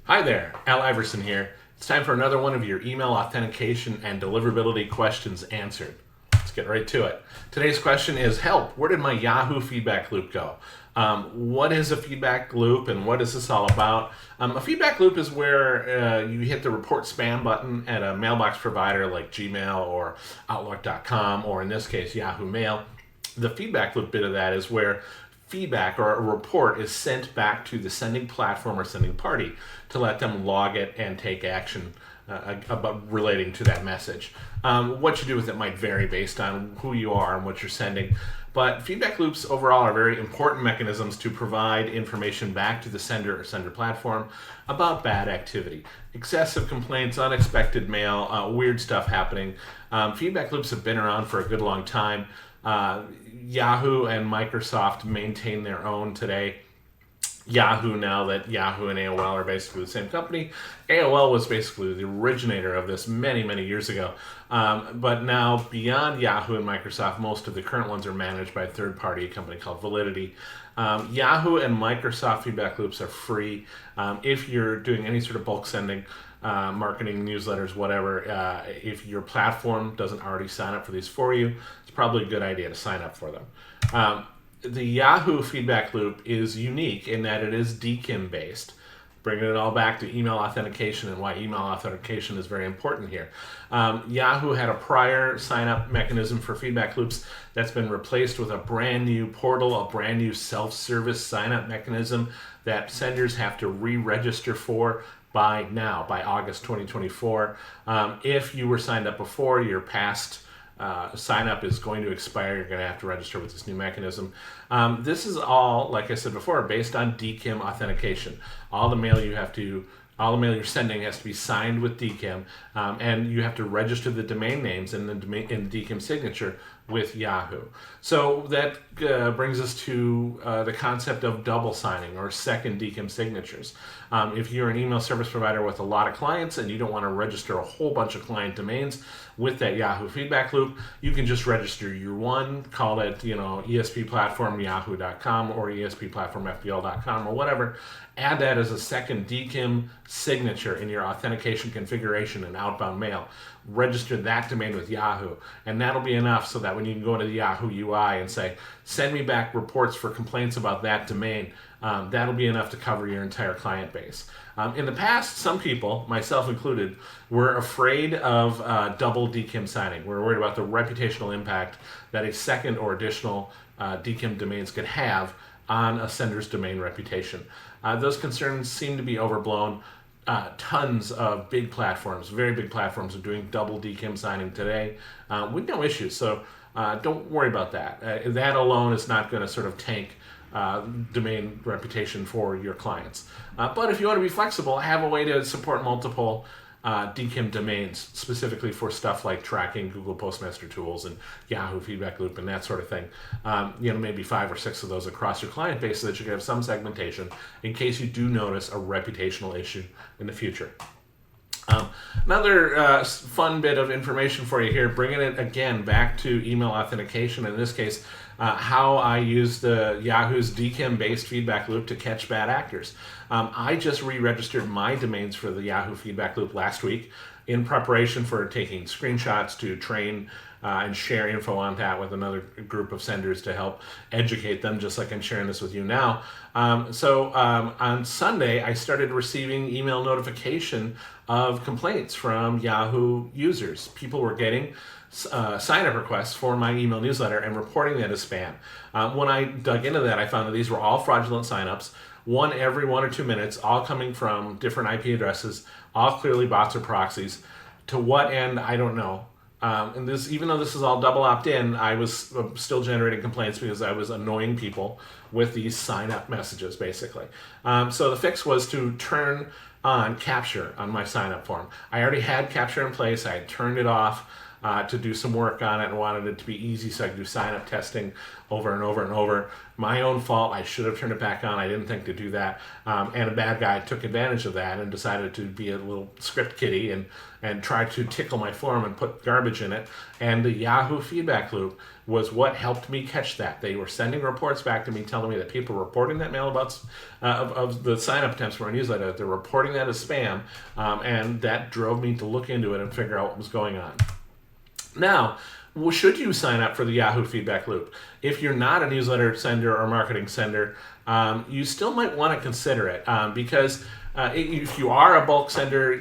Hi there, Al Iverson here. It's time for another one of your email authentication and deliverability questions answered. Let's get right to it. Today's question is, help, where did my Yahoo feedback loop go? What is a feedback loop and what is this all about? A feedback loop is where you hit the report spam button at a mailbox provider like Gmail or Outlook.com, or in this case, Yahoo Mail. The feedback loop bit of that is where feedback or a report is sent back to the sending platform or sending party to let them log it and take action about relating to that message. What you do with it might vary based on who you are and what you're sending, but feedback loops overall are very important mechanisms to provide information back to the sender or sender platform about bad activity, excessive complaints, unexpected mail, weird stuff happening. Feedback loops have been around for a good long time. Yahoo and Microsoft maintain their own today. Yahoo, now that Yahoo and AOL are basically the same company. AOL was basically the originator of this many, many years ago. But now, beyond Yahoo and Microsoft, most of the current ones are managed by a third-party company called Validity. Yahoo and Microsoft feedback loops are free. If you're doing any sort of bulk sending, marketing, newsletters, whatever, if your platform doesn't already sign up for these for you, it's probably a good idea to sign up for them. The Yahoo feedback loop is unique in that it is DKIM-based, bringing it all back to email authentication and why email authentication is very important here. Yahoo had a prior sign-up mechanism for feedback loops that's been replaced with a brand new portal, a brand new self-service sign-up mechanism that senders have to re-register for by August 2024. If you were signed up before, your past sign up is going to expire. You're going to have to register with this new mechanism. This is all, like I said before, based on DKIM authentication. All the mail you're sending has to be signed with DKIM, and you have to register the domain names in the DKIM signature with Yahoo. So that brings us to the concept of double signing or second DKIM signatures. If you're an email service provider with a lot of clients and you don't want to register a whole bunch of client domains with that Yahoo feedback loop, you can just register your one, call it ESP platform yahoo.com or ESP platform FBL.com or whatever. Add that as a second DKIM signature in your authentication configuration in outbound mail. Register that domain with Yahoo, and that'll be enough so that when you can go into the Yahoo UI and say, send me back reports for complaints about that domain, that'll be enough to cover your entire client base. In the past, some people, myself included, were afraid of double DKIM signing. We're worried about the reputational impact that a second or additional DKIM domains could have on a sender's domain reputation. Those concerns seem to be overblown. Tons of big platforms, very big platforms, are doing double DKIM signing today with no issues. So don't worry about that. That alone is not going to sort of tank domain reputation for your clients. But if you want to be flexible, have a way to support multiple DKIM domains, specifically for stuff like tracking Google Postmaster tools and Yahoo feedback loop and that sort of thing. Maybe 5 or 6 of those across your client base so that you can have some segmentation in case you do notice a reputational issue in the future. Another fun bit of information for you here, bringing it again back to email authentication, in this case, how I use the Yahoo's DKIM-based feedback loop to catch bad actors. I just re-registered my domains for the Yahoo feedback loop last week in preparation for taking screenshots to train and share info on that with another group of senders to help educate them, just like I'm sharing this with you now. So on Sunday, I started receiving email notification of complaints from Yahoo users. People were getting sign-up requests for my email newsletter and reporting that as spam. When I dug into that, I found that these were all fraudulent sign-ups, one every 1 or 2 minutes, all coming from different IP addresses, all clearly bots or proxies. To what end, I don't know. And this, even though this is all double opt-in, I was still generating complaints because I was annoying people with these sign-up messages, basically. So the fix was to turn on capture on my sign-up form. I already had capture in place. I had turned it off. to do some work on it and wanted it to be easy so I could do sign-up testing over and over and over. My own fault. I should have turned it back on. I didn't think to do that. And a bad guy took advantage of that and decided to be a little script kiddie and try to tickle my form and put garbage in it. And the Yahoo feedback loop was what helped me catch that. They were sending reports back to me telling me that people were reporting that mail about of the sign-up attempts for our newsletter. They're reporting that as spam, and that drove me to look into it and figure out what was going on. Now, should you sign up for the Yahoo feedback loop? If you're not a newsletter sender or marketing sender, you still might want to consider it because if you are a bulk sender,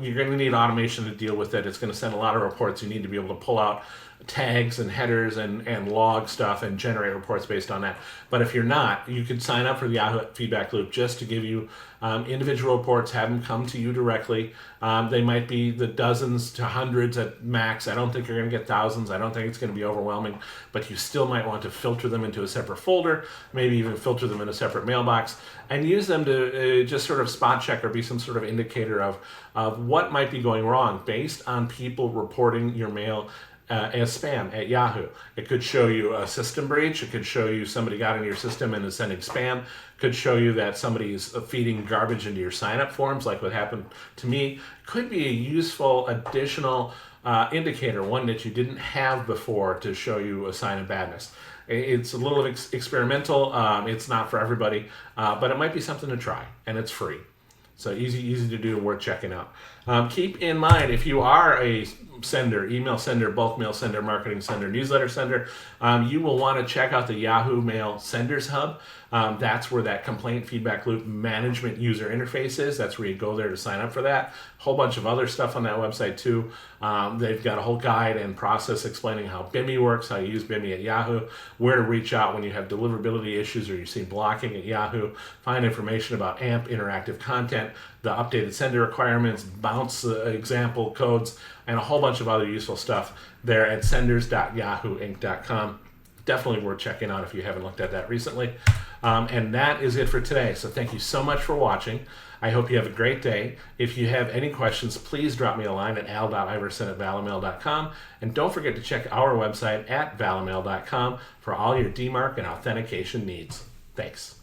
you're going to need automation to deal with it. It's going to send a lot of reports. You need to be able to pull out tags and headers and log stuff and generate reports based on that. But if you're not, you could sign up for the Yahoo feedback loop just to give you individual reports, have them come to you directly. They might be the dozens to hundreds at max. I don't think you're going to get thousands. I don't think it's going to be overwhelming, but you still might want to filter them into a separate folder, maybe even filter them in a separate mailbox, and use them to just sort of spot check or be some sort of indicator of what might be going wrong based on people reporting your mail as spam at Yahoo. It could show you a system breach. It could show you somebody got into your system and is sending spam. It could show you that somebody is feeding garbage into your sign-up forms, like what happened to me. It could be a useful additional indicator, one that you didn't have before, to show you a sign of badness. It's a little experimental. It's not for everybody, but it might be something to try, and it's free. So easy to do and worth checking out. Keep in mind, if you are a sender, email sender, bulk mail sender, marketing sender, newsletter sender, you will want to check out the Yahoo Mail Senders Hub. That's where that complaint feedback loop management user interface is. That's where you go there to sign up for that. A whole bunch of other stuff on that website too. They've got a whole guide and process explaining how BIMI works, how you use BIMI at Yahoo, where to reach out when you have deliverability issues or you see blocking at Yahoo, find information about AMP interactive content, the updated sender requirements, bounce example codes, and a whole bunch of other useful stuff there at senders.yahooinc.com. Definitely worth checking out if you haven't looked at that recently. And that is it for today. So thank you so much for watching. I hope you have a great day. If you have any questions, please drop me a line at al.iverson@valimail.com. And don't forget to check our website at valimail.com for all your DMARC and authentication needs. Thanks.